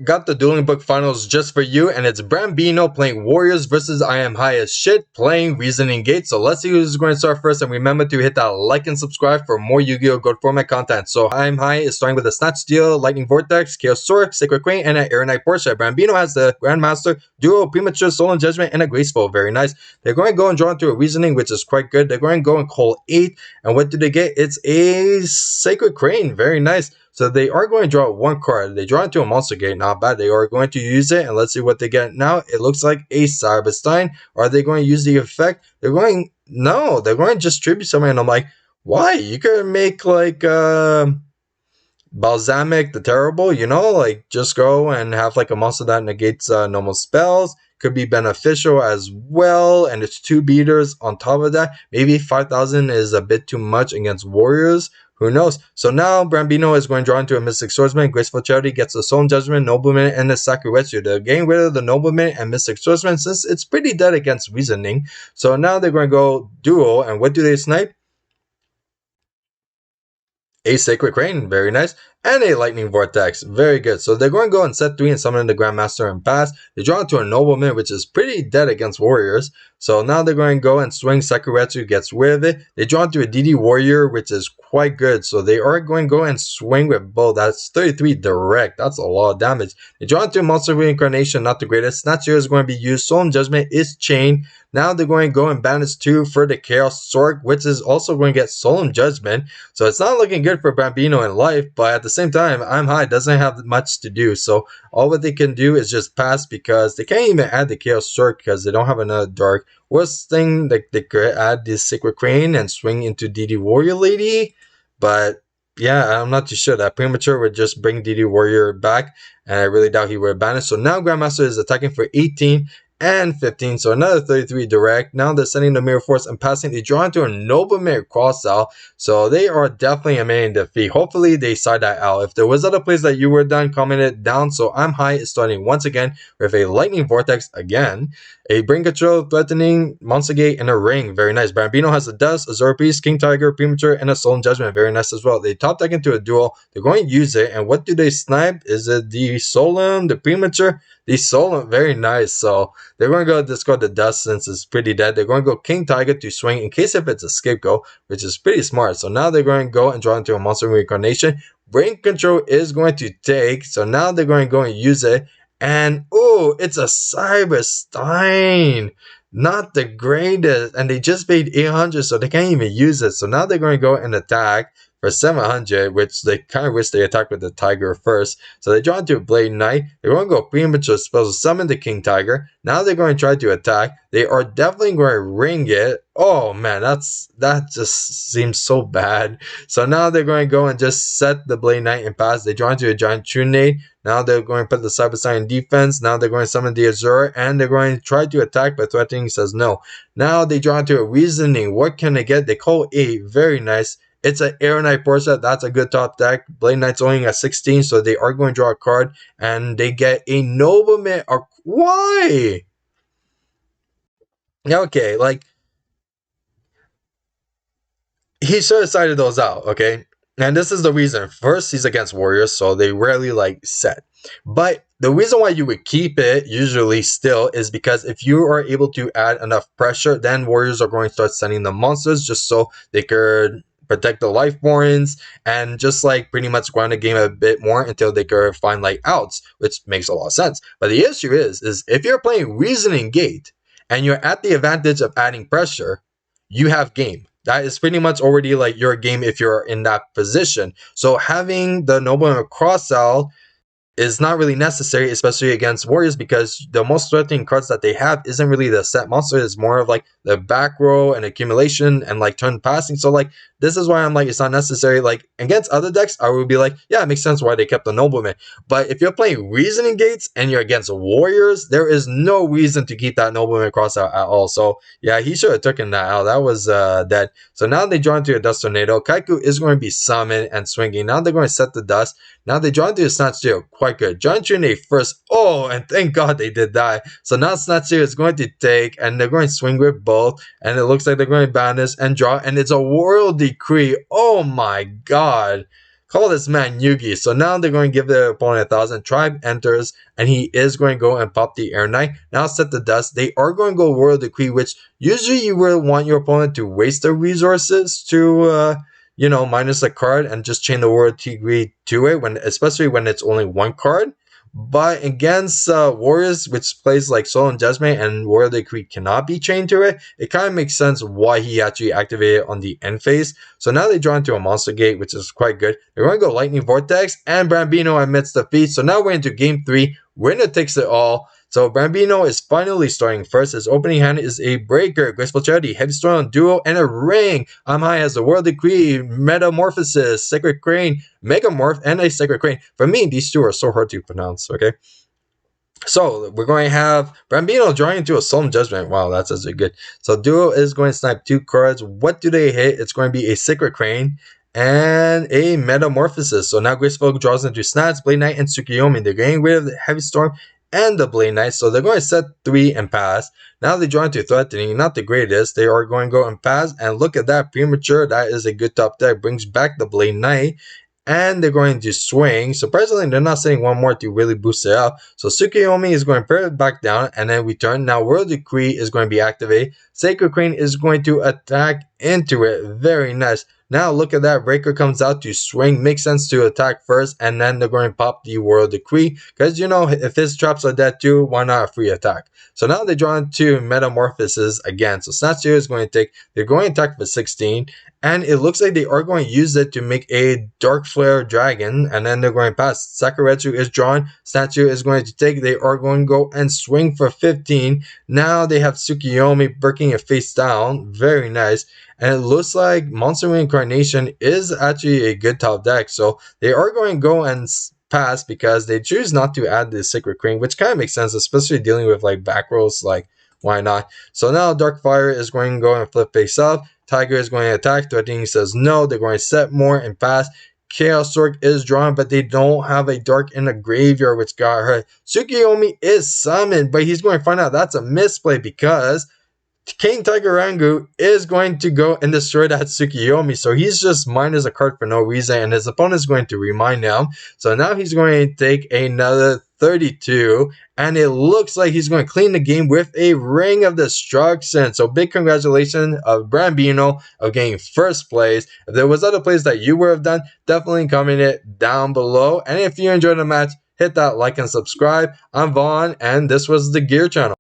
got the Dueling Book Finals just for you, and it's Brambino playing Warriors versus I Am High as Shit playing Reasoning Gate. So let's see who's going to start first, and remember to hit that like and subscribe for more Yu-Gi-Oh! Goat Format content. So I Am High is starting with a Snatch Steel, Lightning Vortex, Chaos Sword, Sacred Crane, and an Aeronite Portia. Brambino has the Grandmaster, Duo, Premature, Soul Judgment, and a Graceful. Very nice. They're going to go and draw into a Reasoning, which is quite good. They're going to go and call 8, and what do they get? It's a Sacred Crane. Very nice. So they are going to draw one card. They draw into a Monster Gate. Not bad. They are going to use it. And let's see what they get now. It looks like a Cyberstein. Are they going to use the effect? They're going... No. They're going to just tribute something. And I'm like, why? You could make like... Balsamic the Terrible, you know, like just go and have like a monster that negates normal spells. Could be beneficial as well, and it's 2 beaters on top of that. Maybe 5,000 is a bit too much against Warriors. Who knows? So now Brambino is going to draw into a Mystic Swordsman. Graceful Charity gets the Soul Judgment, Nobleman, and the Sakuretsu. They're getting rid of the Nobleman and Mystic Swordsman since it's pretty dead against Reasoning. So now they're going to go Duel, and what do they snipe? A Sacred Crane, very nice, and a Lightning Vortex, very good. So they're going to go and set 3 and summon the Grandmaster and pass. They draw into a Nobleman, which is pretty dead against Warriors. So now they're going to go and swing. Sakuretsu gets rid of it. They draw into a DD Warrior, which is quite good. So they are going to go and swing with both. That's 33 direct. That's a lot of damage. They draw into a Monster Reincarnation, not the greatest. Snatcher is going to be used. Solemn Judgment is chained. Now they're going to go and banish 2 for the Chaos Sword, which is also going to get Solemn Judgment. So it's not looking good for Brambino in life, but at the same time, I'm High doesn't have much to do. So all what they can do is just pass because they can't even add the Chaos Sword because they don't have another Dark. Worst thing, like they could add this Sacred Crane and swing into DD Warrior Lady, but yeah, I'm not too sure. That Premature would just bring DD Warrior back, and I really doubt he would banish. So now Grandmaster is attacking for 18 and 15, so another 33 direct. Now they're sending the Mirror Force and passing. They draw into a Nobleman Crossout, so they are definitely a main defeat. Hopefully they side that out. If there was other plays that you were done, comment it down. So I'm High is starting once again with a Lightning Vortex again, a Brain Control, Threatening, Monster Gate, and a Ring. Very nice. Brambino has a Dust, a Zerpies, King Tiger, Premature, and a Solemn Judgment. Very nice as well. They top deck into a Duel. They're going to use it, and what do they snipe? Is it the Solemn, the Premature? The Solemn, very nice. So they're going to go discard the Dust since it's pretty dead. They're going to go King Tiger to swing in case if it's a Scapegoat, which is pretty smart. So now they're going to go and draw into a Monster Reincarnation. Brain Control is going to take. So now they're going to go and use it. And oh, it's a Cyberstein. Not the greatest. And they just paid 800, so they can't even use it. So now they're going to go and attack for 700, which they kind of wish they attacked with the Tiger first. So they draw into a Blade Knight. They're going to go Premature Spells to summon the King Tiger. Now they're going to try to attack. They are definitely going to ring it. Oh man, that just seems so bad. So now they're going to go and just set the Blade Knight and pass. They draw into a Giant Trunade. Now they're going to put the Cyberstein in defense. Now they're going to summon the Azure, and they're going to try to attack, but Threatening says no. Now they draw into a Reasoning. What can they get? They call 8. Very nice. It's an Aeronite Portia. That's a good top deck. Blade Knight's only at 16, so they are going to draw a card, and they get a Nobleman. Why? Okay, like, he should have cited those out, okay? And this is the reason. First, he's against Warriors, so they rarely, like, set. But the reason why you would keep it, usually still, is because if you are able to add enough pressure, then Warriors are going to start sending the monsters just so they could protect the Lifeborns and just like pretty much grind the game a bit more until they could find like outs, which makes a lot of sense. But the issue is if you're playing Reasoning Gate and you're at the advantage of adding pressure, you have game. That is pretty much already like your game if you're in that position. So having the Nobleman Crossout is not really necessary, especially against Warriors, because the most threatening cards that they have isn't really the set monster. It's more of like the back row and accumulation and like turn passing. So like this is why I'm like, it's not necessary. Like against other decks, I would be like, yeah, it makes sense why they kept the Nobleman. But if you're playing Reasoning Gates and you're against Warriors, there is no reason to keep that Nobleman Crossout at all. So yeah, he should have taken that out. That was dead. So now they draw into a Dust Tornado. Kaiku is going to be summoned and swinging. Now they're going to set the Dust. Now they draw into a Snatch Steel. Quite good. Giant Trunade first. Oh, and thank God they did that. So now Snatch Steel is going to take, and they're going to swing with both. And it looks like they're going to banish and draw. And it's a Royal Decree. Oh my God. call this man Yugi. So now they're going to give their opponent 1,000. Tribe enters, and he is going to go and pop the Air Knight. Now set the dust. They are going to go Royal Decree, which usually you would want your opponent to waste their resources to, minus a card and just chain the Royal Decree to it, especially when it's only one card. But against Warriors, which plays like Solemn Judgment and Royal Decree cannot be chained to it, it kind of makes sense why he actually activated on the end phase. So now they draw into a Monster Gate, which is quite good. They're going to go Lightning Vortex, and Brambino admits defeat. So now we're into Game 3. Winner takes it all. So Brambino is finally starting first. His opening hand is a Breaker, Graceful Charity, Heavy Storm, Duel, and a Ring. I'm high as the World Decree, Metamorphosis, Sacred Crane, Megamorph, and a Sacred Crane. For me, these two are so hard to pronounce, okay? So we're going to have Brambino drawing into a Solemn Judgment. Wow, that's actually good. So Duel is going to snipe 2 cards. What do they hit? It's going to be a Sacred Crane and a Metamorphosis. So now Graceful draws into Snatch, Blade Knight, and Tsukiyomi. They're getting rid of the Heavy Storm and the Blade Knight. So they're going to set 3 and pass. Now they draw into Threatening, not the greatest. They are going to go and pass. And look at that, Premature. That is a good top deck. Brings back the Blade Knight. And they're going to swing. Surprisingly, they're not setting one more to really boost it up. So Tsukiyomi is going to put it back down and then return. Now World Decree is going to be activated. Sacred Crane is going to attack into it. Very nice. Now look at that. Breaker comes out to swing. Makes sense to attack first, and then they're going to pop the World Decree. Because, if his traps are dead too, why not a free attack? So now they draw into Metamorphosis again. So Snatch here is going to take, they're going to attack for 16. And it looks like they are going to use it to make a Dark Flare Dragon. And then they're going to pass. Sakuretsu is drawn. Statue is going to take. They are going to go and swing for 15. Now they have Tsukiyomi breaking it face down. Very nice. And it looks like Monster Reincarnation is actually a good top deck. So they are going to go and pass because they choose not to add the Sacred Crane, which kind of makes sense, especially dealing with like back rolls. Like, why not? So now Dark Fire is going to go and flip face up. Tiger is going to attack. Threatening says no. They're going to set more and pass. Chaos Stork is drawn, but they don't have a Dark in the graveyard, which got hurt. Tsukiyomi is summoned, but he's going to find out that's a misplay because King Tiger Rangu is going to go and destroy that Tsukiyomi. So he's just minus a card for no reason, and his opponent is going to remind him. So now he's going to take another 32, and it looks like he's going to clean the game with a Ring of Destruction. So big congratulations of Brambino of getting first place. If there was other plays that you would have done, definitely comment it down below. And if you enjoyed the match, hit that like and subscribe. I'm Vaughn, and this was the Gear Channel.